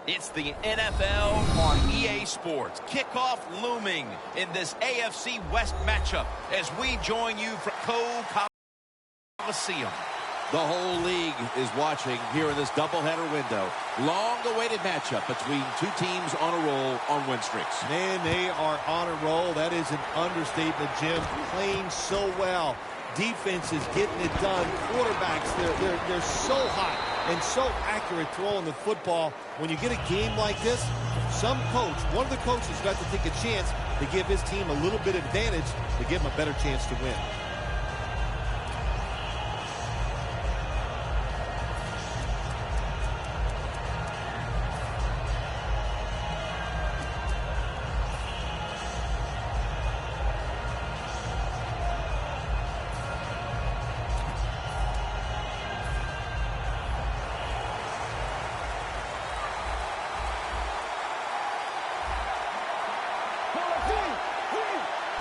It's the NFL on EA Sports. Kickoff looming in this AFC West matchup as we join you from Coliseum. The whole league is watching here in this doubleheader window. Long-awaited matchup between two teams on a roll on win streaks. Man, they are on a roll. That is an understatement, Jim. Playing so well. Defense is getting it done. Quarterbacks, they're so hot and so accurate throwing the football. When you get a game like this, one of the coaches got to take a chance to give his team a little bit of advantage to give them a better chance to win.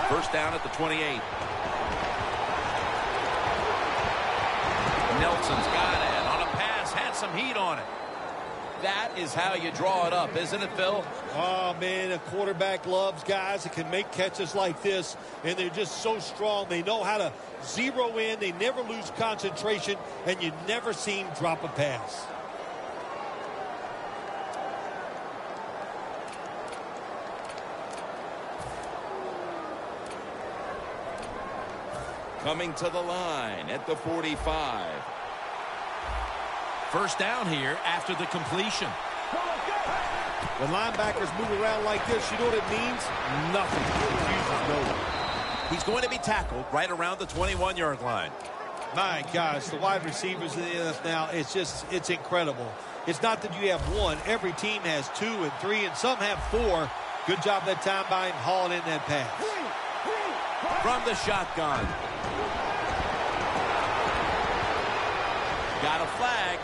First down at the 28. Nelson's got it on a pass, had some heat on it. That is how you draw it up, isn't it, Phil? Oh, man, a quarterback loves guys that can make catches like this, and they're just so strong. They know how to zero in. They never lose concentration, and you never see him drop a pass. Coming to the line at the 45. First down here after the completion. When linebackers move around like this, you know what it means? Nothing. He's going to be tackled right around the 21-yard line. My gosh, the wide receivers in the NFL now, it's incredible. It's not that you have one. Every team has 2 and 3, and some have 4. Good job that time by him hauling in that pass. From the shotgun. Got a flag.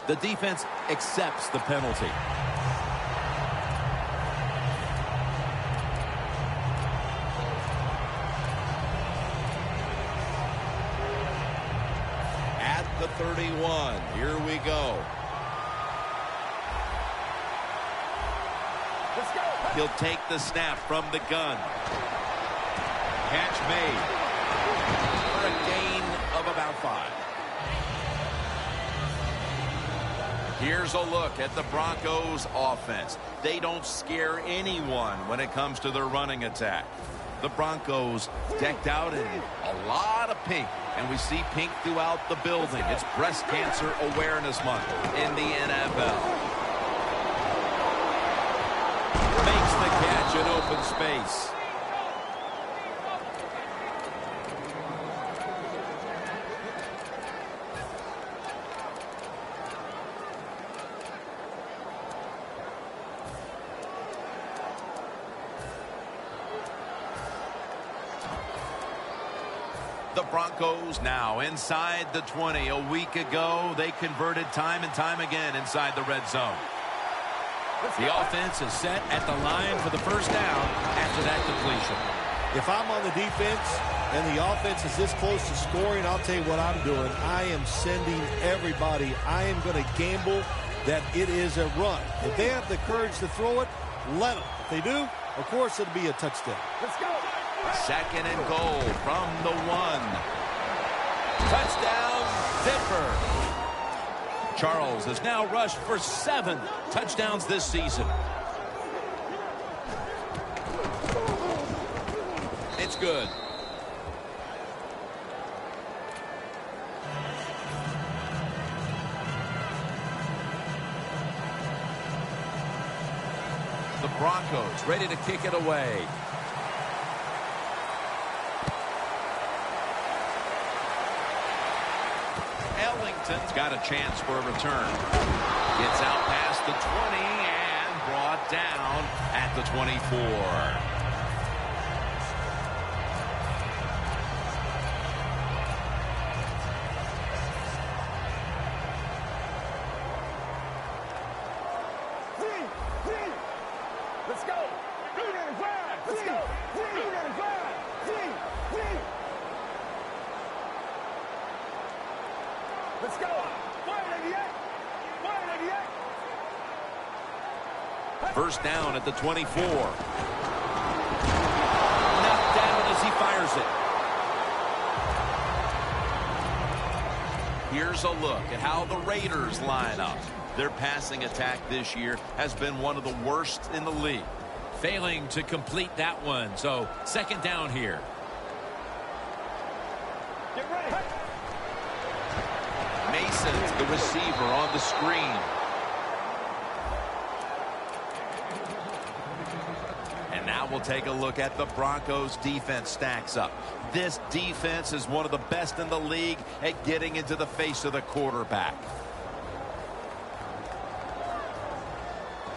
The defense accepts the penalty. At the 31, here we go. He'll take the snap from the gun. Catch made for a gain of about 5. Here's a look at the Broncos offense. They don't scare anyone when it comes to their running attack. The Broncos decked out in a lot of pink, and we see pink throughout the building. It's Breast Cancer Awareness Month in the NFL. Makes the catch in open space. The Broncos now inside the 20. A week ago, they converted time and time again inside the red zone. The offense is set at the line for the first down after that completion. If I'm on the defense and the offense is this close to scoring, I'll tell you what I'm doing. I am sending everybody. I am going to gamble that it is a run. If they have the courage to throw it, let them. If they do, of course, it'll be a touchdown. Let's go. Second and goal from the 1. Touchdown, Denver. Charles has now rushed for 7 touchdowns this season. It's good. The Broncos ready to kick it away. Ellington's got a chance for a return. Gets out past the 20 and brought down at the 24. Let's go. Let's go. Let's go. 488. First down at the 24. Knocked down as he fires it. Here's a look at how the Raiders line up. Their passing attack this year has been one of the worst in the league. Failing to complete that one, so second down here. Get ready. Mason's the receiver on the screen. And now we'll take a look at the Broncos defense stacks up. This defense is one of the best in the league at getting into the face of the quarterback.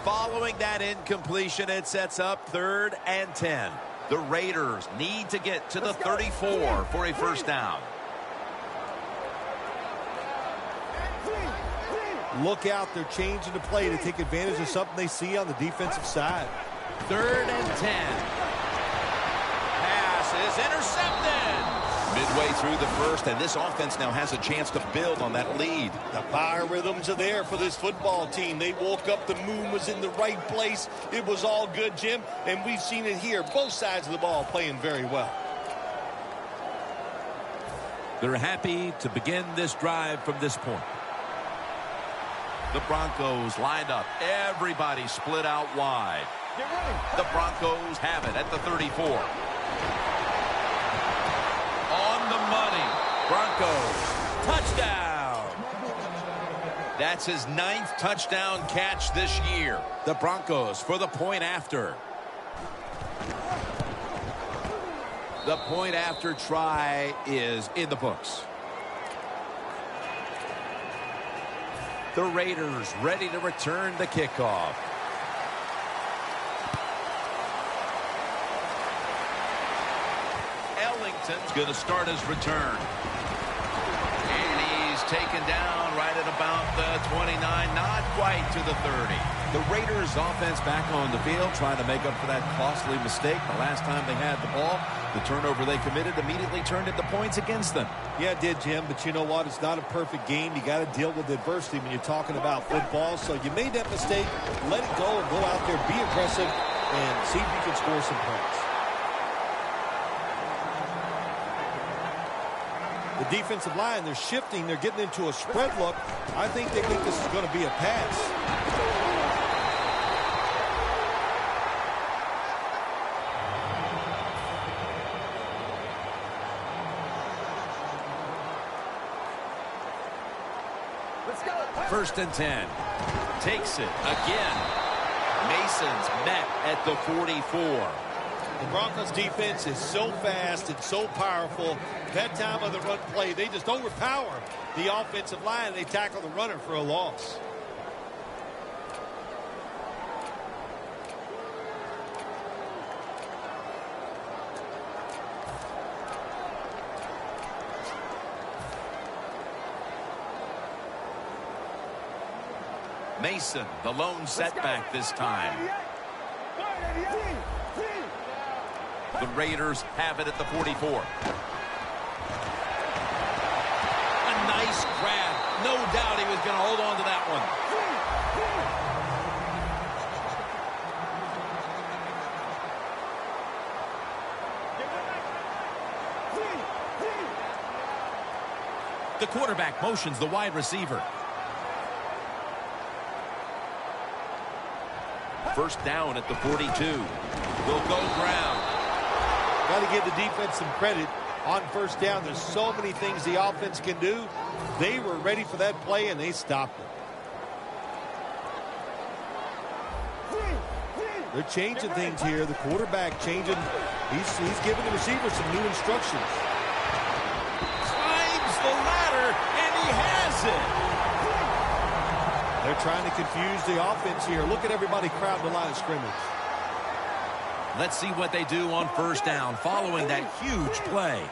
Following that incompletion, it sets up 3rd and 10. The Raiders need to get to the 34 for a first down. Look out, they're changing the play to take advantage of something they see on the defensive side. 3rd and 10. Pass is intercepted. Midway through the first, and this offense now has a chance to build on that lead. The power rhythms are there for this football team. They woke up, the moon was in the right place. It was all good, Jim, and we've seen it here. Both sides of the ball playing very well. They're happy to begin this drive from this point. The Broncos lined up. Everybody split out wide. Get ready. The Broncos have it at the 34. On the money. Broncos. Touchdown. That's his 9th touchdown catch this year. The Broncos for the point after. The point after try is in the books. The Raiders ready to return the kickoff. Ellington's going to start his return. And he's taken down right at about the 29, not quite to the 30. The Raiders offense back on the field trying to make up for that costly mistake the last time they had the ball. The turnover they committed immediately turned into points against them. Yeah, it did, Jim, but you know what? It's not a perfect game. You got to deal with adversity when you're talking about football. So you made that mistake. Let it go and go out there, be aggressive, and see if you can score some points. The defensive line, they're shifting. They're getting into a spread look. I think they think this is going to be a pass. First and 10. Takes it again. Mason's met at the 44. The Broncos defense is so fast and so powerful. That time of the run play, they just overpower the offensive line. They tackle the runner for a loss. Mason, the lone setback this time. The Raiders have it at the 44. A nice grab. No doubt he was going to hold on to that one. The quarterback motions the wide receiver. First down at the 42. They'll go ground. Got to give the defense some credit on first down. There's so many things the offense can do. They were ready for that play, and they stopped it. They're changing things here. The quarterback changing. He's giving the receiver some new instructions. Climbs the ladder, and he has it. They're trying to confuse the offense here. Look at everybody crowding the line of scrimmage. Let's see what they do on first down following that huge play.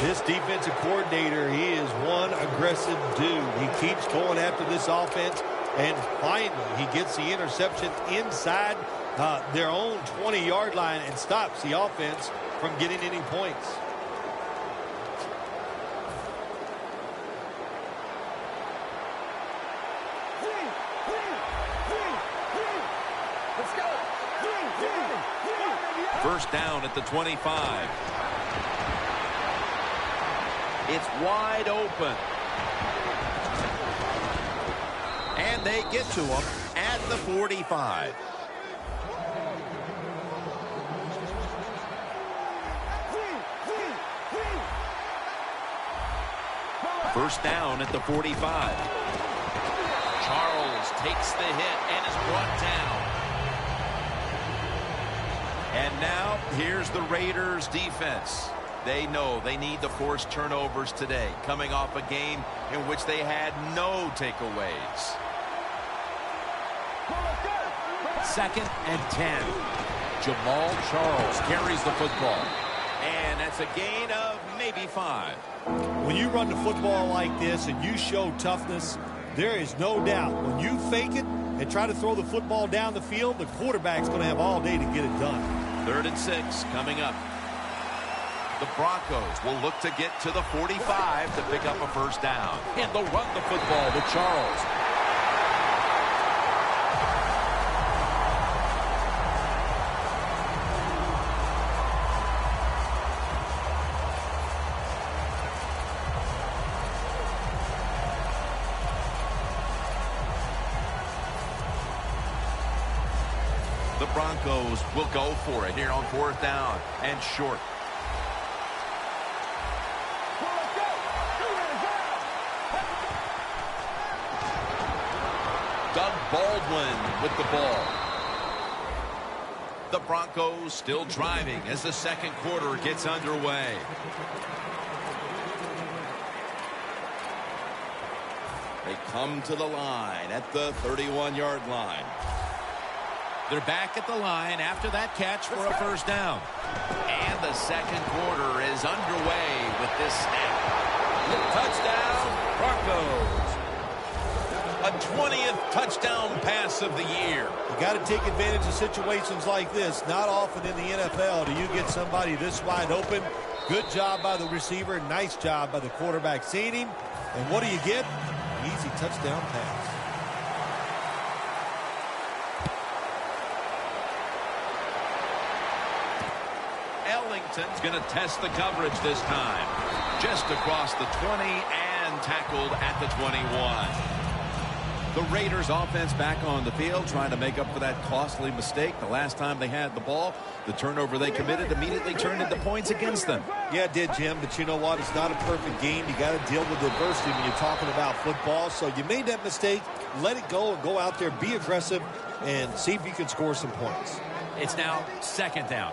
This defensive coordinator, he is one aggressive dude. He keeps going after this offense, and finally he gets the interception inside their own 20-yard line and stops the offense from getting any points. First down at the 25. It's wide open. And they get to him at the 45. First down at the 45. Charles takes the hit and is brought down. And now here's the Raiders defense. They know they need to force turnovers today, coming off a game in which they had no takeaways. 2nd and 10. Jamal Charles carries the football. And that's a gain of maybe 5. When you run the football like this and you show toughness, there is no doubt when you fake it and try to throw the football down the field, the quarterback's going to have all day to get it done. 3rd and 6 coming up. The Broncos will look to get to the 45 to pick up a first down. And they'll run the football with Charles. The Broncos will go for it here on 4th down and short. Doug Baldwin with the ball. The Broncos still driving as the second quarter gets underway. They come to the line at the 31-yard line. They're back at the line after that catch for a first down. And the second quarter is underway with this snap. Touchdown, Broncos. A 20th touchdown pass of the year. You got to take advantage of situations like this. Not often in the NFL do you get somebody this wide open. Good job by the receiver. Nice job by the quarterback seeing him. And what do you get? Easy touchdown pass. Ellington's going to test the coverage this time. Just across the 20 and tackled at the 21. The Raiders offense back on the field trying to make up for that costly mistake. The last time they had the ball, the turnover they committed immediately turned into points against them. Yeah, it did, Jim, but you know what? It's not a perfect game. You got to deal with adversity when you're talking about football. So you made that mistake, let it go and go out there, be aggressive, and see if you can score some points. It's now 2nd down.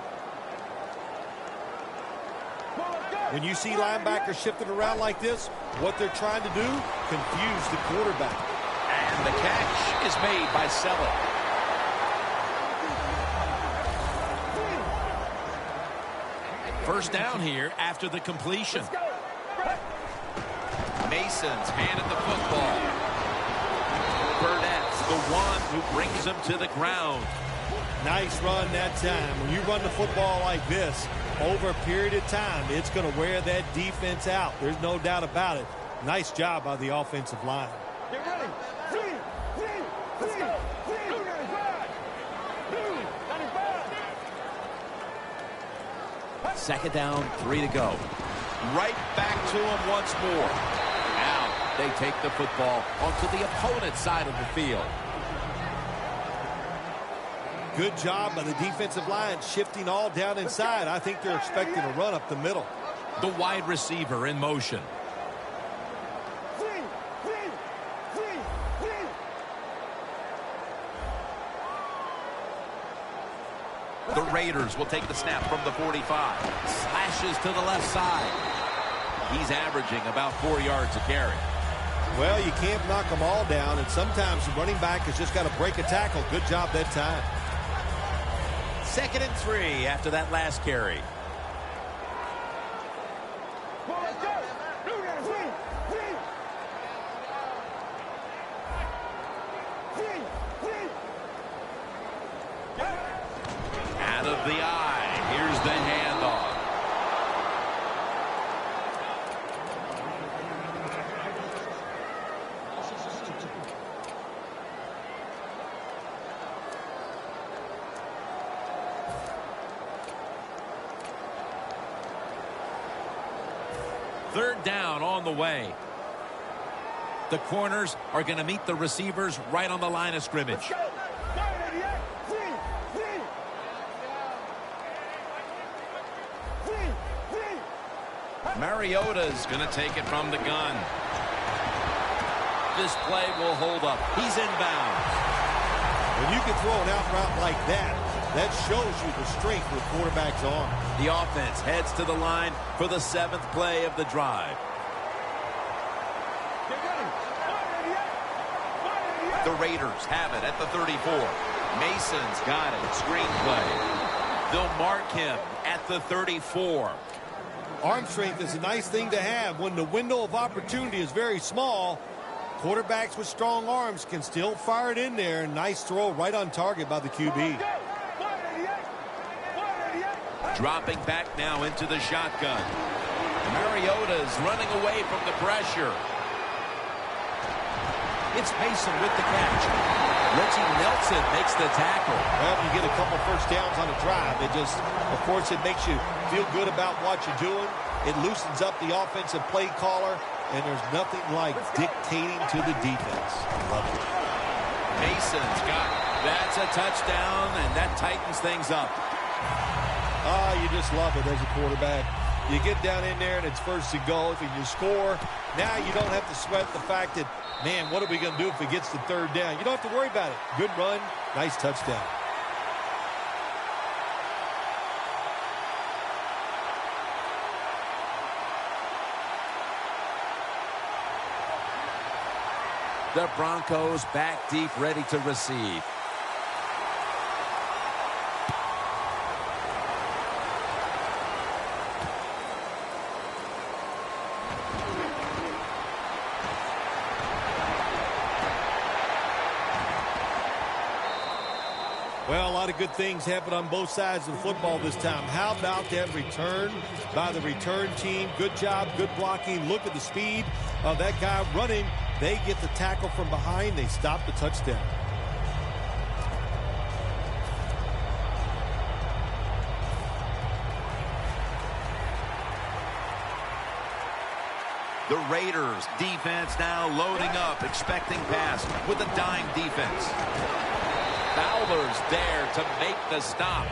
When you see linebackers shifting around like this, what they're trying to do, confuse the quarterback. And the catch is made by S1ck1nt3nt1onz's. First down here after the completion. Mason's handed the football. Burnett's the one who brings him to the ground. Nice run that time. When you run the football like this, over a period of time, it's going to wear that defense out. There's no doubt about it. Nice job by the offensive line. Get ready. Let's go. 2nd down, 3 to go. Right back to him once more. Now they take the football onto the opponent's side of the field. Good job by the defensive line shifting all down inside. I think they're expecting a run up the middle. The wide receiver in motion. The Raiders will take the snap from the 45. Slashes to the left side. He's averaging about 4 yards a carry. Well, you can't knock them all down, and sometimes the running back has just got to break a tackle. Good job that time. 2nd and 3 after that last carry. Out of the eye. Here's the handoff. Third down on the way. The corners are going to meet the receivers right on the line of scrimmage. Mariota's going to take it from the gun. This play will hold up. He's inbounds. When you can throw an out route like that, that shows you the strength of the quarterback's arm. The offense heads to the line for the 7th play of the drive. The Raiders have it at the 34. Mason's got it. Screenplay. They'll mark him at the 34. Arm strength is a nice thing to have when the window of opportunity is very small. Quarterbacks with strong arms can still fire it in there. Nice throw right on target by the QB. Dropping back now into the shotgun. Mariota's running away from the pressure. It's Mason with the catch. Richie Nelson makes the tackle. Well, you get a couple first downs on a drive. It just, of course, it makes you feel good about what you're doing. It loosens up the offensive play caller, and there's nothing like dictating to the defense. Love it. Mason's got it. That's a touchdown, and that tightens things up. Ah, you just love it as a quarterback. You get down in there, and it's first and goal. If you score, now you don't have to sweat the fact that, man, what are we going to do if it gets to third down? You don't have to worry about it. Good run, nice touchdown. The Broncos back deep, ready to receive. Well, a lot of good things happen on both sides of football this time. How about that return by the return team? Good job, good blocking. Look at the speed of that guy running. They get the tackle from behind. They stop the touchdown. The Raiders defense now loading up, expecting pass with a dime defense. Fowler's there to make the stop.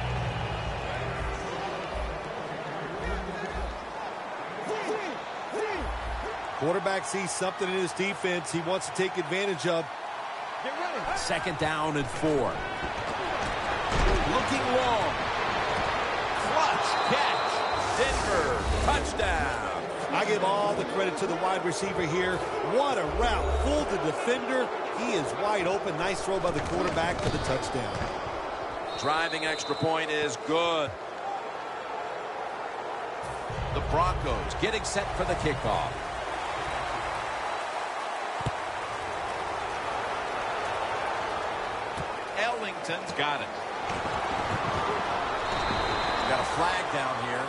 Quarterback sees something in his defense he wants to take advantage of. Second down and 4. Looking long. Clutch catch. Denver touchdown. I give all the credit to the wide receiver here. What a route. Fooled the defender. He is wide open. Nice throw by the quarterback for the touchdown. Driving extra point is good. The Broncos getting set for the kickoff. Ellington's got it. Got a flag down here.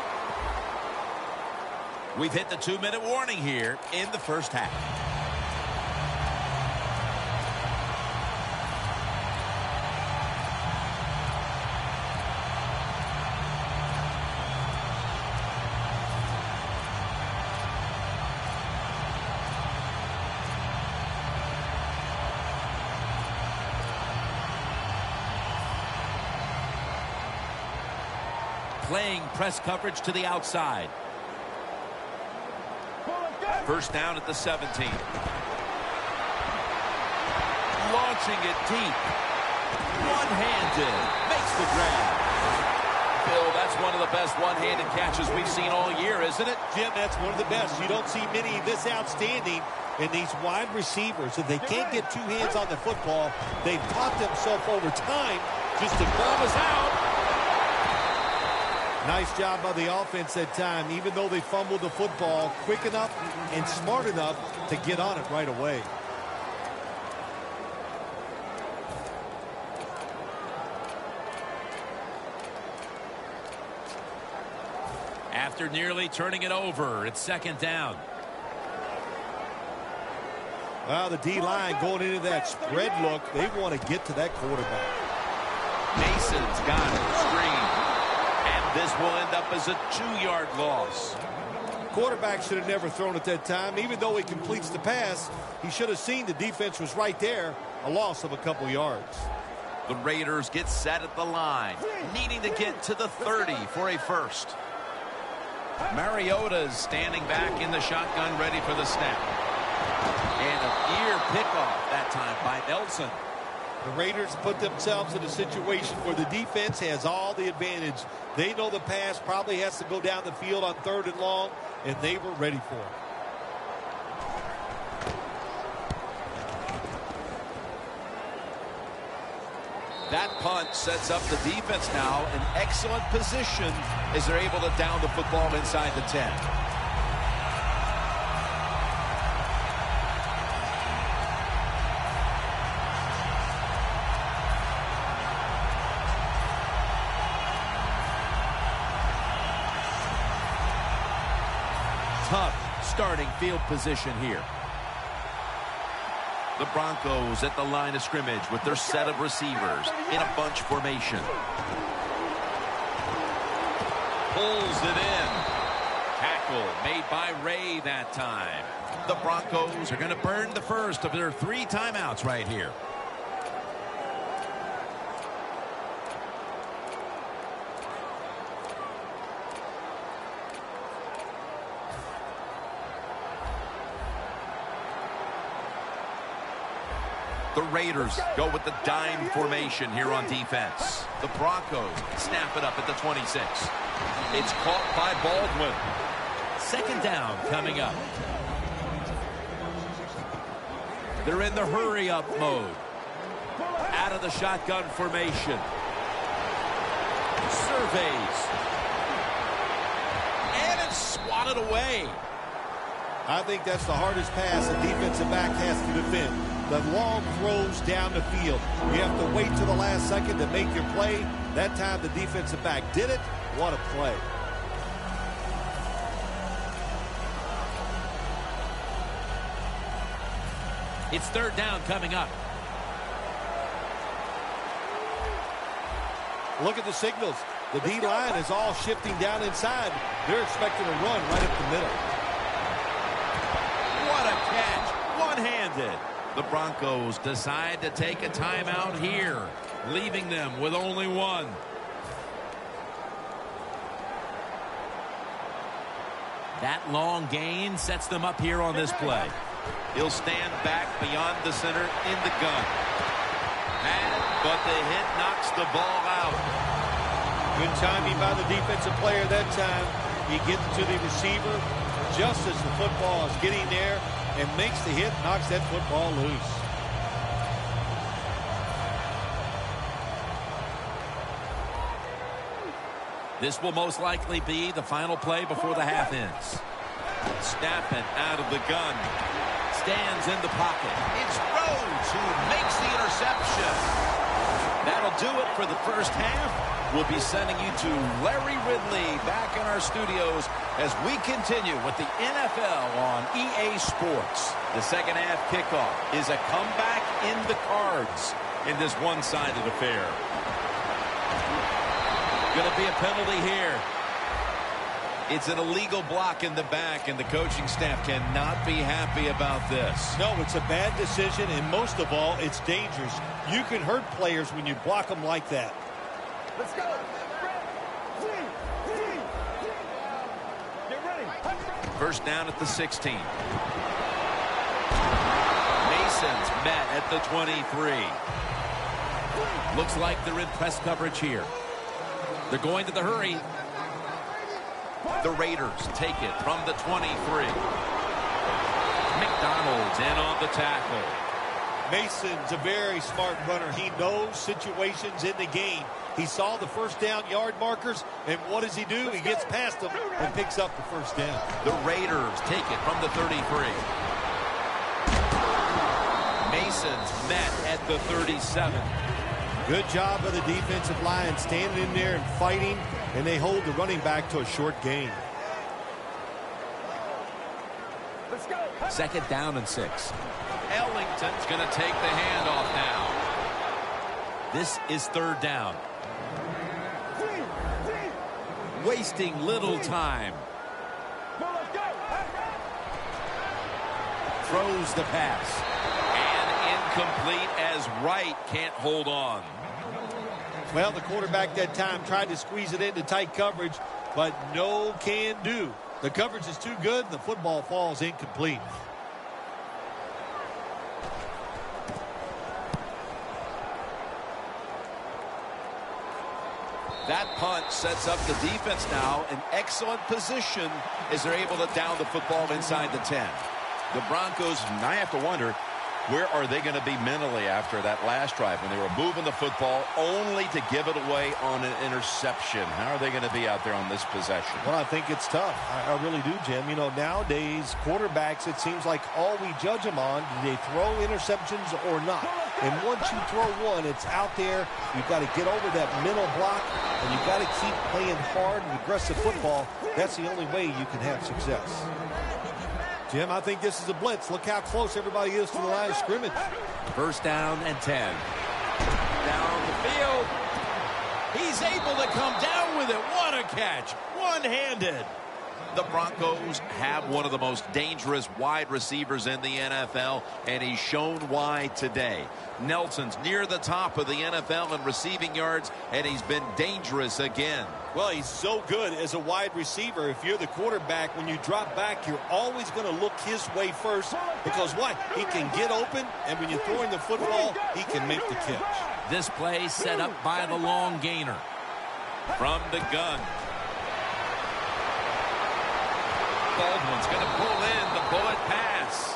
We've hit the 2-minute warning here in the first half. Playing press coverage to the outside. First down at the 17. Launching it deep. One-handed. Makes the grab. Phil, that's one of the best one-handed catches we've seen all year, isn't it? Jim, that's one of the best. You don't see many this outstanding in these wide receivers. If they can't get two hands on the football, they've taught themselves over time just to ball us out. Nice job by the offense that time, even though they fumbled the football, quick enough and smart enough to get on it right away. After nearly turning it over, it's second down. Well, the D-line going into that spread look, they want to get to that quarterback. Mason's got it. Screen. And this will end up as a 2-yard loss. Quarterback should have never thrown it that time. Even though he completes the pass, he should have seen the defense was right there. A loss of a couple yards. The Raiders get set at the line, needing to get to the 30 for a first. Mariota's standing back in the shotgun, ready for the snap. And a near pickoff that time by Nelson. The Raiders put themselves in a situation where the defense has all the advantage. They know the pass probably has to go down the field on 3rd and long, and they were ready for it. That punt sets up the defense now in excellent position as they're able to down the football inside the 10. Tough starting field position here. The Broncos at the line of scrimmage with their set of receivers in a bunch formation. Pulls it in. Tackle made by Ray that time. The Broncos Are going to burn the first of their 3 timeouts right here. The Raiders go with the dime formation here on defense. The Broncos snap it up at the 26. It's caught by Baldwin. Second down coming up. They're in the hurry-up mode. Out of the shotgun formation. Surveys. And it's swatted away. I think that's the hardest pass a defensive back has to defend. The long throws down the field. You have to wait till the last second to make your play. That time the defensive back did it. What a play. It's third down coming up. Look at the signals. The D-line is all shifting down inside. They're expecting a run right up the middle. What a catch. One-handed. The Broncos Decide to take a timeout here, leaving them with only one. That long gain sets them up here on this play. He'll stand back beyond the center in the gun. But the hit knocks the ball out. Good timing by the defensive player that time. He gets to the receiver just as the football is getting there and makes the hit, knocks that football loose. This will most likely be the final play before the half ends. Snapping out of the gun. Stands in the pocket. It's Rhodes who makes the interception. That'll do it for the first half. We'll be sending you to Larry Ridley back in our studios as we continue with the NFL on EA Sports. The second half kickoff is a comeback in the cards in this one-sided affair. Going to be a penalty here. It's an illegal block in the back, and the coaching staff cannot be happy about this. No, it's a bad decision, and most of all, it's dangerous. You can hurt players when you block them like that. Let's go. Get ready. First down at the 16. Mason's met at the 23. Looks like they're in press coverage here. They're going to the hurry. The Raiders take it from the 23. McDonald's in on the tackle. Mason's a very smart runner. He knows situations in the game. He saw the first down yard markers, and what does he do? He gets past them and picks up the first down. The Raiders take it from the 33. Mason's met at the 37. Good job of the defensive line standing in there and fighting, and they hold the running back to a short gain. Second down and 6. Ellington's going to take the handoff now. This is third down. Wasting little time. Throws the pass. And incomplete as Wright can't hold on. Well, the quarterback that time tried to squeeze it into tight coverage, but no can do. The coverage is too good, and the football falls incomplete. That punt sets up the defense now in excellent position as they're able to down the football inside the 10. The Broncos, I have to wonder, where are they going to be mentally after that last drive when they were moving the football only to give it away on an interception? How are they going to be out there on this possession? Well, I think it's tough. I really do, Jim. You know, nowadays, quarterbacks, it seems like all we judge them on, do they throw interceptions or not? And once you throw one, it's out there. You've got to get over that middle block, and you've got to keep playing hard and aggressive football. That's the only way you can have success. Jim, I think this is a blitz. Look how close everybody is to the line of scrimmage. First down and 10. Down the field. He's able to come down with it. What a catch. One-handed. The Broncos have one of the most dangerous wide receivers in the NFL, and he's shown why today. Nelson's near the top of the NFL in receiving yards, and he's been dangerous again. Well, he's so good as a wide receiver. If you're the quarterback, when you drop back, you're always going to look his way first because what? He can get open, and when you're throwing the football, he can make the catch. This play set up by the long gainer. From the gun. Baldwin's going to pull in the bullet pass.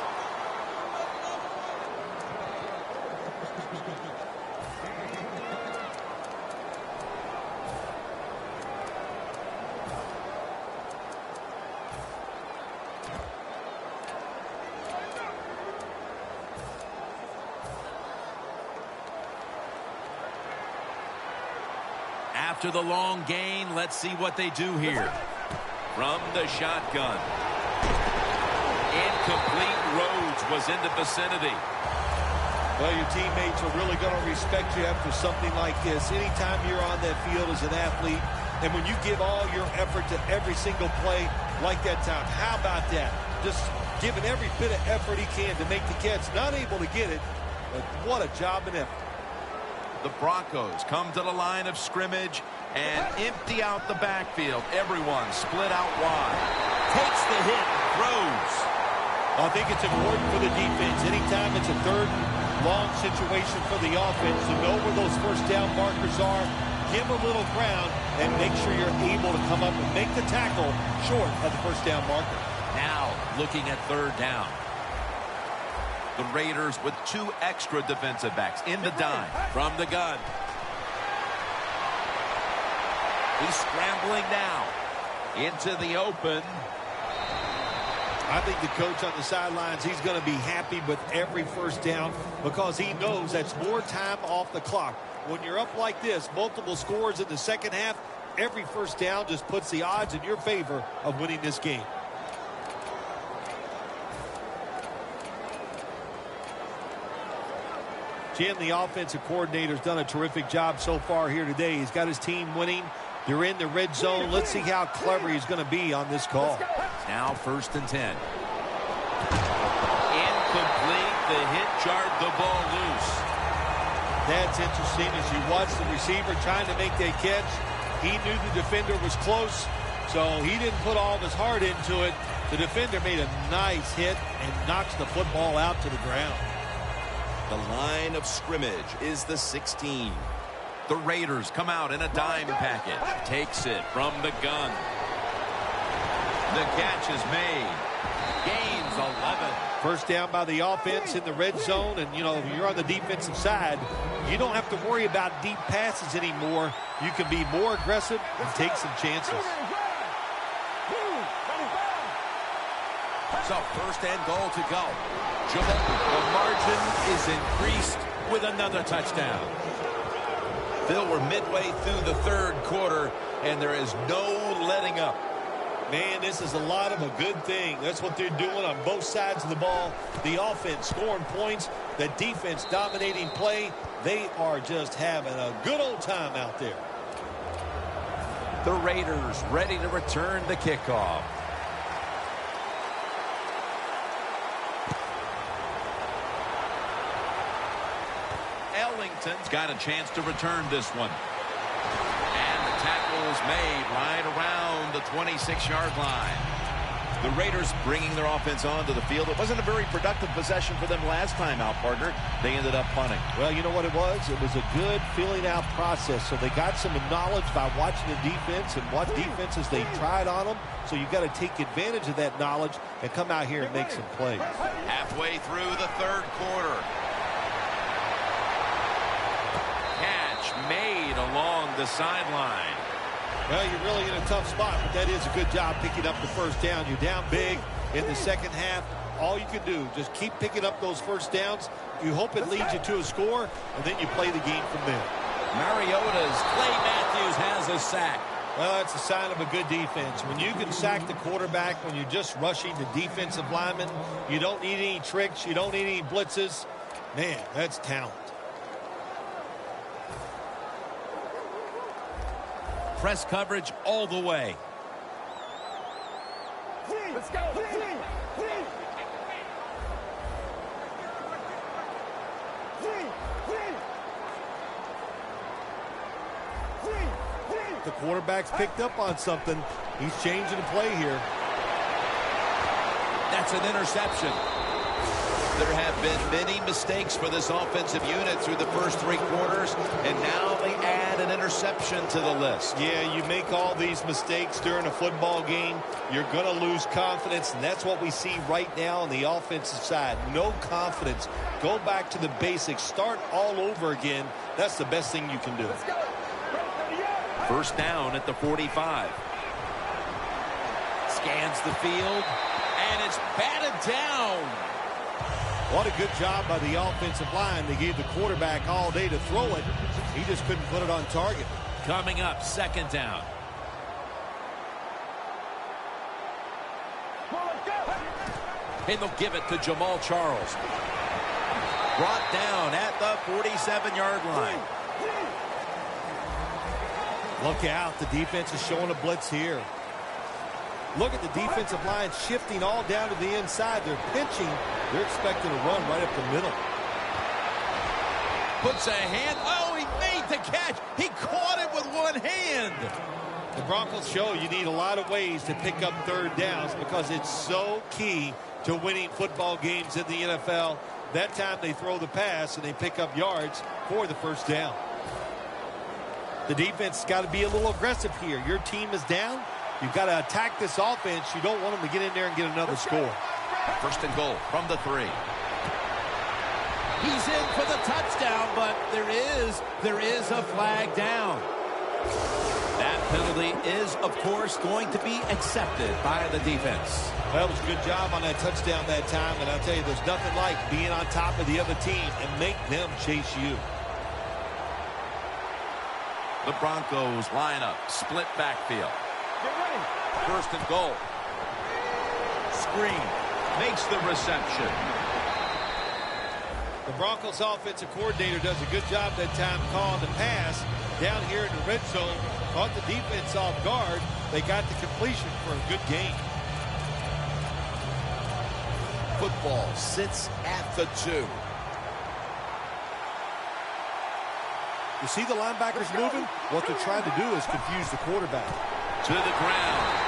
After the long gain, let's see what they do here. From the shotgun. Incomplete. Rhodes was in the vicinity. Well, your teammates are really going to respect you after something like this. Anytime you're on that field as an athlete, and when you give all your effort to every single play like that time, how about that? Just giving every bit of effort he can to make the catch. Not able to get it, but what a job and effort. The Broncos come to the line of scrimmage and empty out the backfield. Everyone split out wide. Takes the hit. Throws. I think it's important for the defense. Anytime it's a third and long situation for the offense to know where those first down markers are, give a little ground, and make sure you're able to come up and make the tackle short of the first down marker. Now looking at third down. The Raiders with 2 extra defensive backs in the dime. From the gun. He's scrambling now. Into the open. I think the coach on the sidelines, he's going to be happy with every first down because he knows that's more time off the clock. When you're up like this, multiple scores in the second half, every first down just puts the odds in your favor of winning this game. Jim, the offensive coordinator's done a terrific job so far here today. He's got his team winning. They're in the red zone. Let's see how clever he's going to be on this call. Now first and 10. Incomplete. The hit jarred the ball loose. That's interesting. As you watch the receiver trying to make that catch, he knew the defender was close, so he didn't put all of his heart into it. The defender made a nice hit and knocks the football out to the ground. The line of scrimmage is the 16. The Raiders come out in a dime package. Takes it from the gun. The catch is made. Gains 11. First down by the offense in the red zone, and, you know, if you're on the defensive side, you don't have to worry about deep passes anymore. You can be more aggressive and take some chances. So first and goal to go. The margin is increased with another touchdown. Phil, we're midway through the third quarter, and there is no letting up. Man, this is a lot of a good thing. That's what they're doing on both sides of the ball. The offense scoring points, the defense dominating play. They are just having a good old time out there. The Raiders ready to return the kickoff. Ellington's got a chance to return this one. And the tackle's made right around the 26-yard line. The Raiders bringing their offense onto the field. It wasn't a very productive possession for them last time out, partner. They ended up punting. Well, you know what it was? It was a good filling out process. So they got some knowledge by watching the defense and what defenses they tried on them. So you've got to take advantage of that knowledge and come out here and make some plays. Halfway through the third quarter. Catch made along the sideline. Well, you're really in a tough spot, but that is a good job picking up the first down. You're down big in the second half. All you can do, just keep picking up those first downs. You hope it leads you to a score, and then you play the game from there. Mariota's Clay Matthews has a sack. Well, that's a sign of a good defense. When you can sack the quarterback, when you're just rushing the defensive lineman, you don't need any tricks, you don't need any blitzes. Man, that's talent. Press coverage all the way. Let's go. The quarterback's picked up on something. He's changing the play here. That's an interception. There have been many mistakes for this offensive unit through the first three quarters, and now they add an interception to the list. Yeah, you make all these mistakes during a football game, you're going to lose confidence, and that's what we see right now on the offensive side. No confidence. Go back to the basics. Start all over again. That's the best thing you can do. First down at the 45. Scans the field, and it's batted down. What a good job by the offensive line. They gave the quarterback all day to throw it. He just couldn't put it on target. Coming up, second down. And they'll give it to Jamal Charles. Brought down at the 47-yard line. Look out. The defense is showing a blitz here. Look at the defensive line shifting all down to the inside. They're pinching. They're expecting a run right up the middle. Puts a hand. Oh, he made the catch. He caught it with one hand. The Broncos show you need a lot of ways to pick up third downs because it's so key to winning football games in the NFL. That time they throw the pass and they pick up yards for the first down. The defense has got to be a little aggressive here. Your team is down. You've got to attack this offense. You don't want them to get in there and get another score. First and goal from the 3. He's in for the touchdown, but there is a flag down. That penalty is, of course, going to be accepted by the defense. Well, it was a good job on that touchdown that time, and I'll tell you, there's nothing like being on top of the other team and make them chase you. The Broncos line up, split backfield. First and goal. Screen makes the reception. The Broncos offensive coordinator does a good job that time calling the pass down here in the red zone. Caught the defense off guard. They got the completion for a good game. Football sits at the 2. You see the linebackers moving? What they're trying to do is confuse the quarterback. To the ground.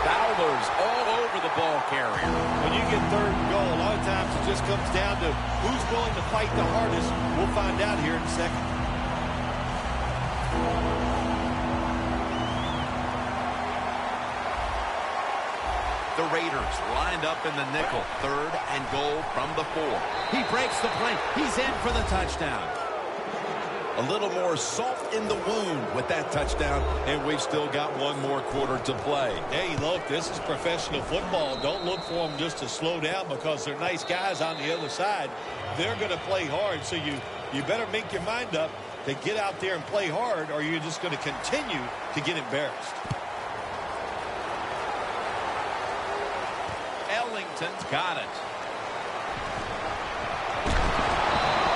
Fowler's all over the ball carrier. When you get third and goal, a lot of times it just comes down to who's willing to fight the hardest. We'll find out here in a second. The Raiders lined up in the nickel. 3rd and goal from the 4. He breaks the play. He's in for the touchdown. A little more salt in the wound with that touchdown, and we've still got one more quarter to play. Hey, look, this is professional football. Don't look for them just to slow down because they're nice guys on the other side. They're going to play hard, so you better make your mind up to get out there and play hard, or you're just going to continue to get embarrassed. Ellington's got it.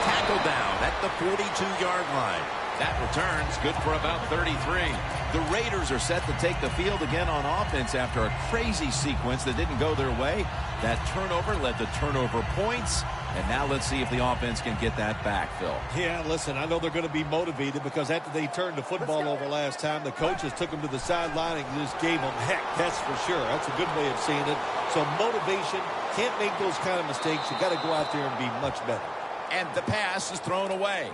Tackle down at the 42-yard line. That return's good for about 33. The Raiders are set to take the field again on offense after a crazy sequence that didn't go their way. That turnover led to turnover points. And now let's see if the offense can get that back, Phil. Yeah, listen, I know they're going to be motivated because after they turned the football over last time, the coaches took them to the sideline and just gave them heck. That's for sure. That's a good way of seeing it. So motivation, can't make those kind of mistakes. You got to go out there and be much better. And the pass is thrown away.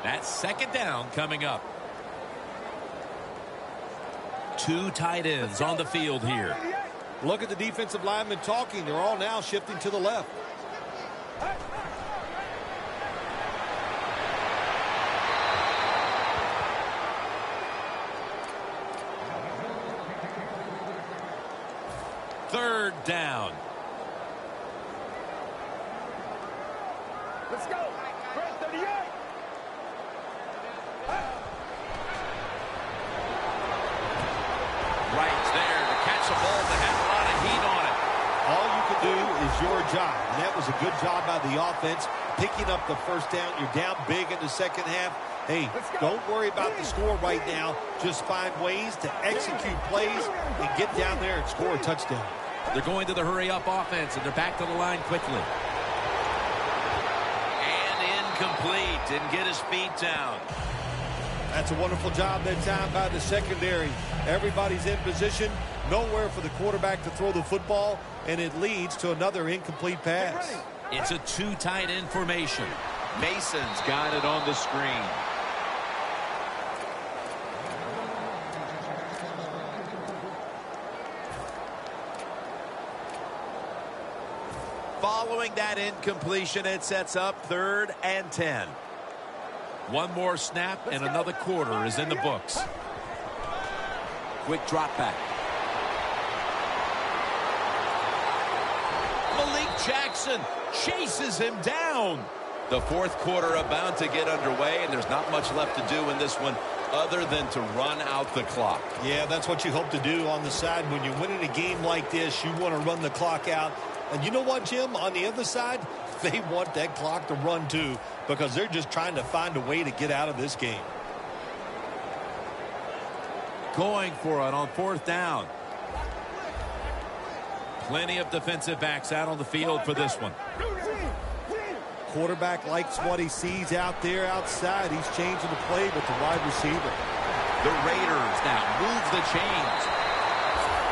That's 2nd down coming up. 2 tight ends on the field here. Look at the defensive linemen talking. They're all now shifting to the left. Third down. Let's go. Right, 38. Right there to catch a ball that had a lot of heat on it. All you can do is your job. And that was a good job by the offense, picking up the first down. You're down big in the second half. Hey, don't worry about the score right now. Just find ways to execute plays and get down there and score a touchdown. They're going to the hurry-up offense, and they're back to the line quickly. And incomplete. Didn't get his feet down. That's a wonderful job that time by the secondary. Everybody's in position. Nowhere for the quarterback to throw the football, and it leads to another incomplete pass. It's a 2 tight end formation. Mason's got it on the screen. Following that incompletion, it sets up 3rd and 10. One more snap, and another quarter is in the books. Quick drop back. Malik Jackson chases him down. The 4th quarter about to get underway, and there's not much left to do in this one other than to run out the clock. Yeah, that's what you hope to do on the side. When you're winning a game like this, you want to run the clock out. And you know what, Jim? On the other side, they want that clock to run too because they're just trying to find a way to get out of this game. Going for it on 4th down. Plenty of defensive backs out on the field for this one. Quarterback likes what he sees out there outside. He's changing the play with the wide receiver. The Raiders now move the chains.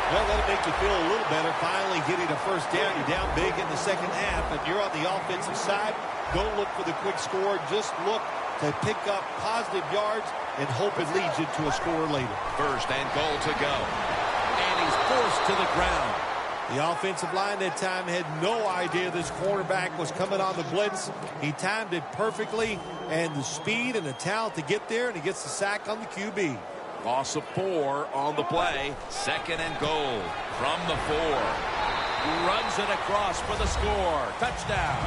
Well, that'll make you feel a little better. Finally getting a first down. You're down big in the second half, and you're on the offensive side. Don't look for the quick score. Just look to pick up positive yards and hope it leads you to a score later. 1st and goal to go. And he's forced to the ground. The offensive line that time had no idea this quarterback was coming on the blitz. He timed it perfectly, and the speed and the talent to get there, and he gets the sack on the QB. Loss of 4 on the play. 2nd and goal from the 4. Runs it across for the score. Touchdown.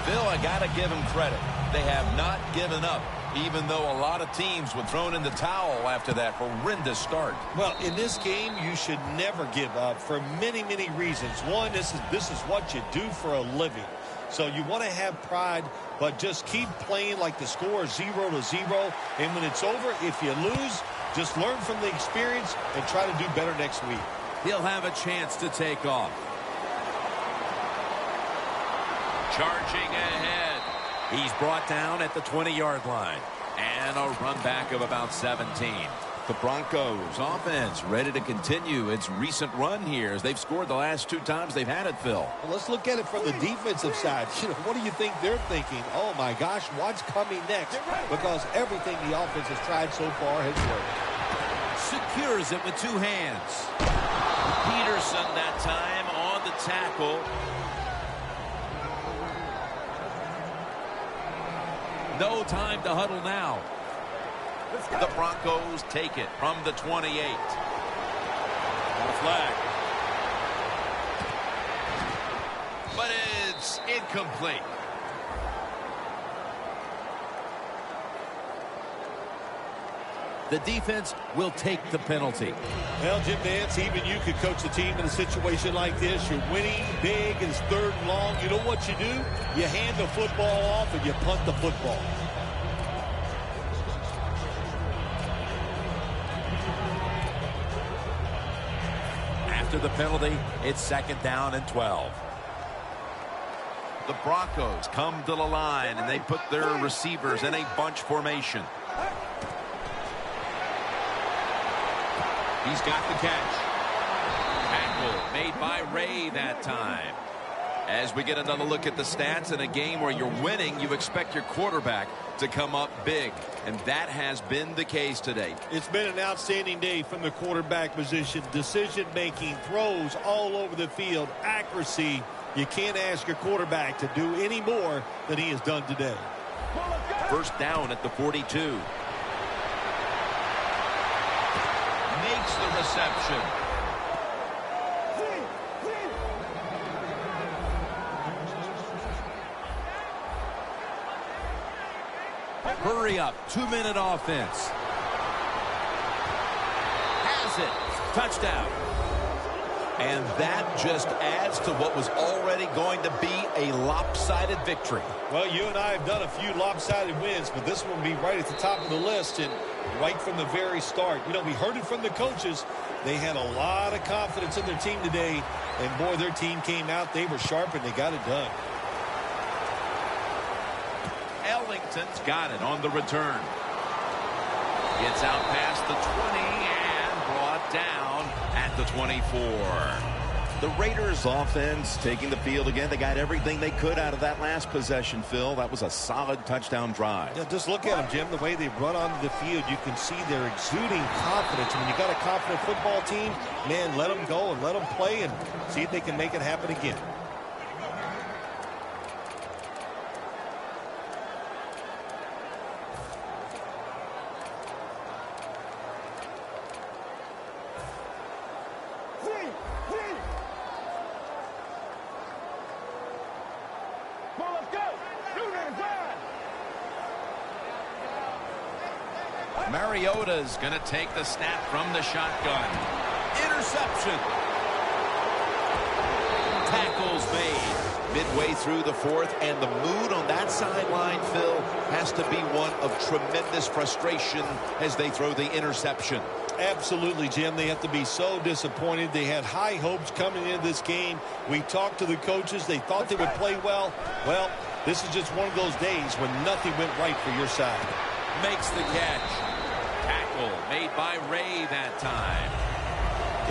Bill, I got to give him credit. They have not given up, even though a lot of teams were thrown in the towel after that horrendous start. Well, in this game, you should never give up for many, many reasons. One, this is what you do for a living. So you want to have pride, but just keep playing like the score is 0-0. And when it's over, if you lose, just learn from the experience and try to do better next week. He'll have a chance to take off. Charging ahead. He's brought down at the 20-yard line. And a run back of about 17. The Broncos offense ready to continue its recent run here as they've scored the last 2 times they've had it, Phil. Well, let's look at it from the defensive side. What do you think they're thinking? Oh, my gosh, what's coming next? Because everything the offense has tried so far has worked. Secures it with 2 hands. Peterson that time on the tackle. No time to huddle now. The Broncos take it from the 28. On a flag. But it's incomplete. The defense will take the penalty. Well, Jim Nance, even you could coach the team in a situation like this. You're winning big and it's 3rd and long. You know what you do? You hand the football off and you punt the football. After the penalty, it's 2nd down and 12. The Broncos come to the line and they put their receivers in a bunch formation. He's got the catch. Tackle made by Ray that time. As we get another look at the stats, in a game where you're winning, you expect your quarterback to come up big. And that has been the case today. It's been an outstanding day from the quarterback position. Decision-making, throws all over the field, accuracy. You can't ask your quarterback to do any more than he has done today. 1st down at the 42. Makes the reception. Hurry up. 2-minute offense. Has it. Touchdown. And that just adds to what was already going to be a lopsided victory. Well, you and I have done a few lopsided wins, but this one will be right at the top of the list and right from the very start. You know, we heard it from the coaches. They had a lot of confidence in their team today, and boy, their team came out. They were sharp, and they got it done. Ellington's got it on the return. Gets out past the 20 and brought down at the 24. The Raiders offense taking the field again. They got everything they could out of that last possession, Phil. That was a solid touchdown drive. Yeah, just look at them, Jim. The way they run onto the field, you can see they're exuding confidence. When you got a confident football team, man, let them go and let them play and see if they can make it happen again. Mariota's going to take the snap from the shotgun. Interception. Tackles made midway through the 4th, and the mood on that sideline, Phil, has to be one of tremendous frustration as they throw the interception. Absolutely, Jim. They have to be so disappointed. They had high hopes coming into this game. We talked to the coaches. They thought they would play well. Well, this is just one of those days when nothing went right for your side. Makes the catch. Tackle made by Ray that time.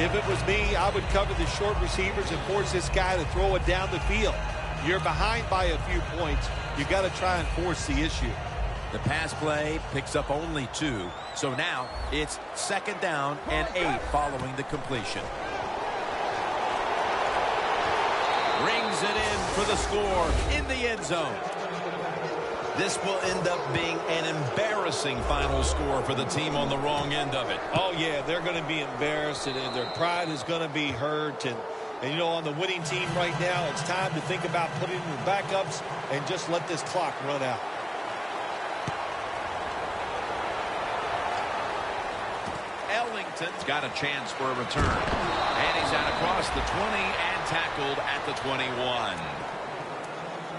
If it was me, I would cover the short receivers and force this guy to throw it down the field. You're behind by a few points. You got to try and force the issue. The pass play picks up only 2. So now it's 2nd down and 8 following the completion. Rings it in for the score in the end zone. This will end up being an embarrassing final score for the team on the wrong end of it. Oh, yeah, they're going to be embarrassed, and their pride is going to be hurt. And, you know, on the winning team right now, it's time to think about putting in the backups and just let this clock run out. Ellington's got a chance for a return. And he's out across the 20 and tackled at the 21.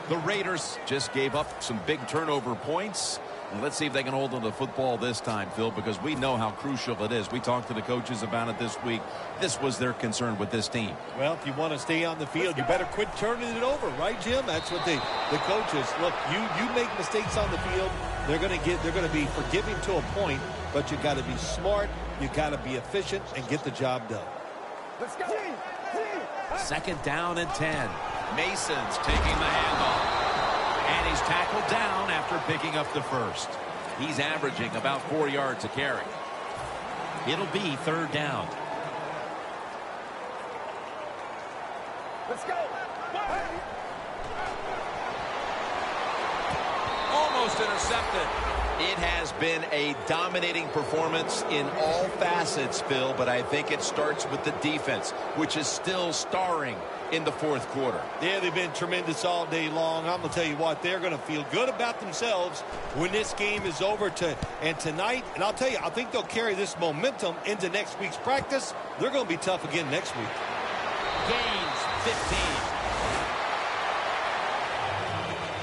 The Raiders just gave up some big turnover points. And let's see if they can hold on to the football this time, Phil, because we know how crucial it is. We talked to the coaches about it this week. This was their concern with this team. Well, if you want to stay on the field, you better quit turning it over, right, Jim? That's what the coaches, look, you make mistakes on the field, they're going to be forgiving to a point, but you got to be smart, you got to be efficient, and get the job done. Let's go. 2nd down and 10. Mason's taking the handoff. And he's tackled down after picking up the first. He's averaging about 4 yards a carry. It'll be 3rd down. Let's go. Almost intercepted. It has been a dominating performance in all facets, Phil, but I think it starts with the defense, which is still starring in the 4th quarter. Yeah, they've been tremendous all day long. I'm going to tell you what, they're going to feel good about themselves when this game is over and tonight. And I'll tell you, I think they'll carry this momentum into next week's practice. They're going to be tough again next week. Gains 15.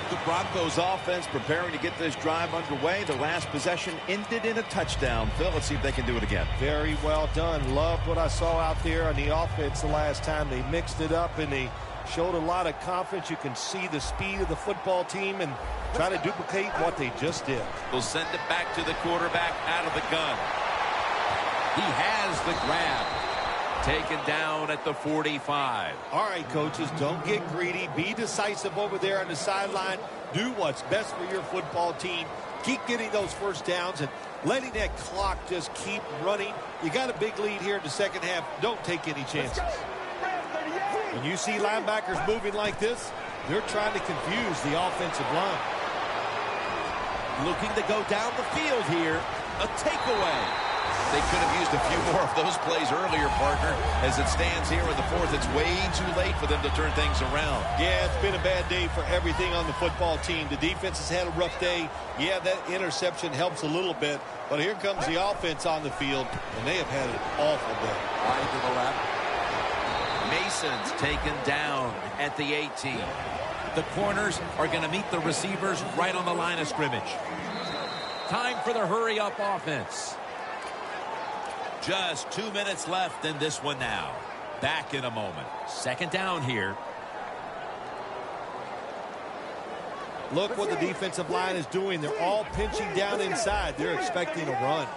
The Broncos offense preparing to get this drive underway. The last possession ended in a touchdown. Phil, let's see if they can do it again. Very well done. Loved what I saw out there on the offense the last time. They mixed it up and they showed a lot of confidence. You can see the speed of the football team and try to duplicate what they just did. They'll send it back to the quarterback out of the gun. He has the grab. Taken down at the 45. All right, coaches, don't get greedy. Be decisive over there on the sideline. Do what's best for your football team. Keep getting those first downs and letting that clock just keep running. You got a big lead here in the second half. Don't take any chances. When you see linebackers moving like this, they're trying to confuse the offensive line. Looking to go down the field here. A takeaway. They could have used a few more of those plays earlier, partner. As it stands here in the 4th, it's way too late for them to turn things around. Yeah, it's been a bad day for everything on the football team. The defense has had a rough day. Yeah, that interception helps a little bit. But here comes the offense on the field, and they have had an awful day. Right to the left. Mason's taken down at the 18. The corners are going to meet the receivers right on the line of scrimmage. Time for the hurry-up offense. Just 2 minutes left in this one now. Back in a moment. 2nd down here. Look what the defensive line is doing. They're all pinching down inside. They're expecting a run.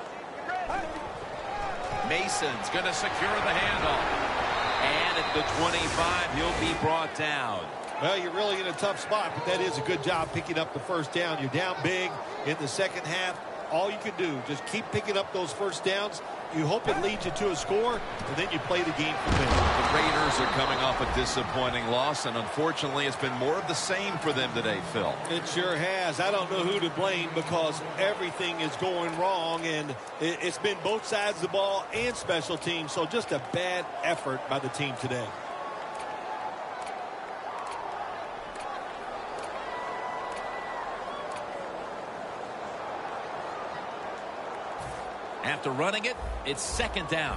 Mason's going to secure the handoff. And at the 25, he'll be brought down. Well, you're really in a tough spot, but that is a good job picking up the first down. You're down big in the second half. All you can do, just keep picking up those first downs. You hope it leads you to a score, and then you play the game from there. The Raiders are coming off a disappointing loss, and unfortunately, it's been more of the same for them today, Phil. It sure has. I don't know who to blame because everything is going wrong, and it's been both sides of the ball and special teams, so just a bad effort by the team today. After running it, it's 2nd down.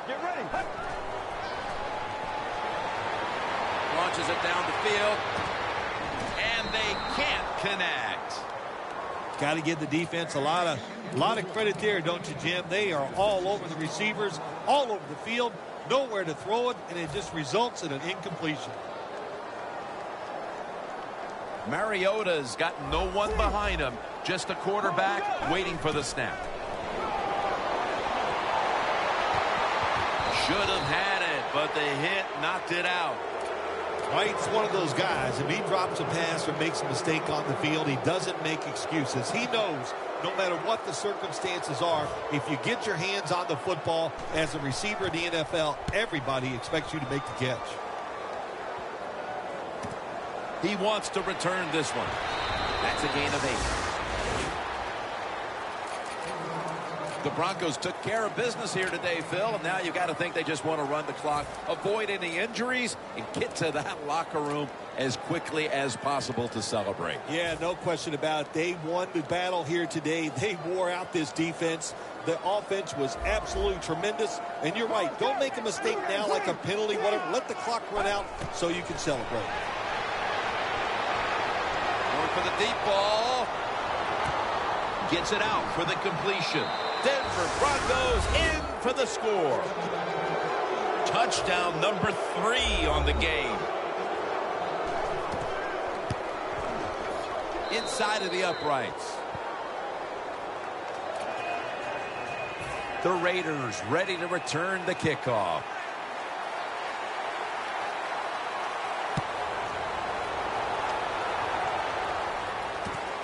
Get ready. Launches it down the field. And they can't connect. Got to give the defense a lot of credit there, don't you, Jim? They are all over the receivers, all over the field, nowhere to throw it, and it just results in an incompletion. Mariota's got no one behind him, just a quarterback waiting for the snap. Should have had it, but the hit knocked it out. White's one of those guys. If he drops a pass or makes a mistake on the field, he doesn't make excuses. He knows no matter what the circumstances are, if you get your hands on the football as a receiver in the NFL, everybody expects you to make the catch. He wants to return this one. That's a gain of 8. The Broncos took care of business here today, Phil, and now you got to think they just want to run the clock, avoid any injuries, and get to that locker room as quickly as possible to celebrate. Yeah, no question about it. They won the battle here today. They wore out this defense. The offense was absolutely tremendous. And you're right, don't make a mistake now like a penalty, whatever. Let the clock run out so you can celebrate. For the deep ball. Gets it out for the completion. Denver Broncos in for the score. Touchdown number 3 on the game. Inside. side of the uprights. The Raiders ready to return the kickoff.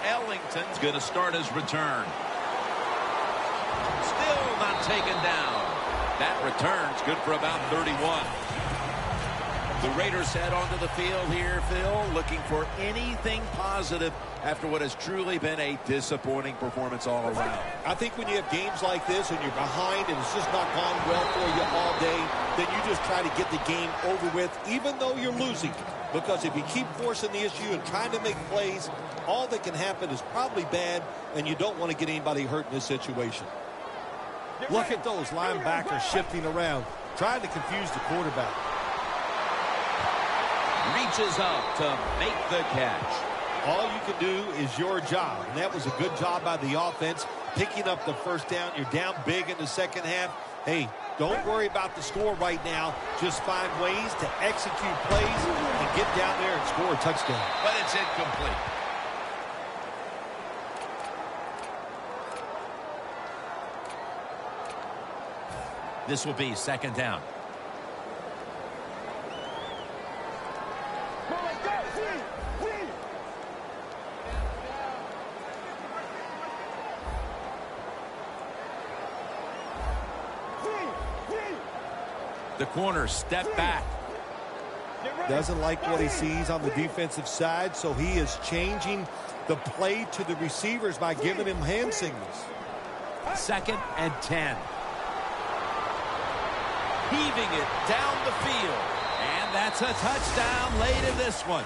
Ellington's going to start his return. Still not taken down. That return's good for about 31. The Raiders head onto the field here, Phil, looking for anything positive after what has truly been a disappointing performance all around. I think when you have games like this and you're behind and it's just not gone well for you all day, then you just try to get the game over with, even though you're losing. Because if you keep forcing the issue and trying to make plays, all that can happen is probably bad, and you don't want to get anybody hurt in this situation. Look at those linebackers shifting around, trying to confuse the quarterback. Reaches up to make the catch. All you can do is your job, and that was a good job by the offense, picking up the first down. You're down big in the second half. Hey, don't worry about the score right now. Just find ways to execute plays and get down there and score a touchdown. But it's incomplete. This will be second down. The corner step back. Doesn't like what he sees on the defensive side, so he is changing the play to the receivers by giving him hand signals. 2nd and 10. Heaving it down the field. And that's a touchdown late in this one.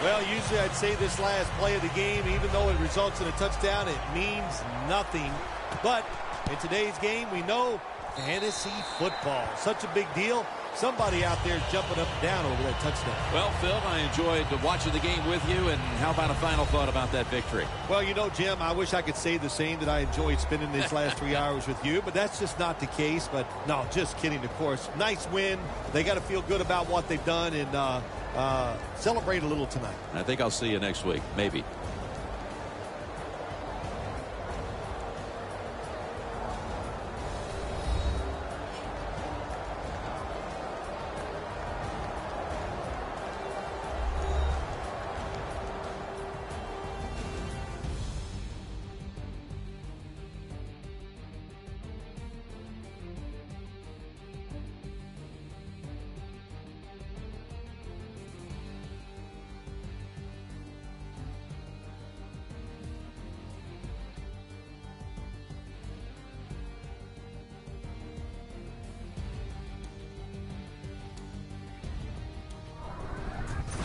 Well, usually I'd say this last play of the game, even though it results in a touchdown, it means nothing. But in today's game, we know fantasy football, such a big deal. Somebody out there jumping up and down over that touchdown. Well, Phil, I enjoyed watching the game with you, and how about a final thought about that victory? Well, you know, Jim, I wish I could say the same, that I enjoyed spending these last 3 hours with you, but that's just not the case. But no, just kidding, of course. Nice win. They got to feel good about what they've done and celebrate a little tonight. I think I'll see you next week, maybe.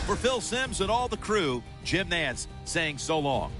For Phil Simms and all the crew, Jim Nantz saying so long.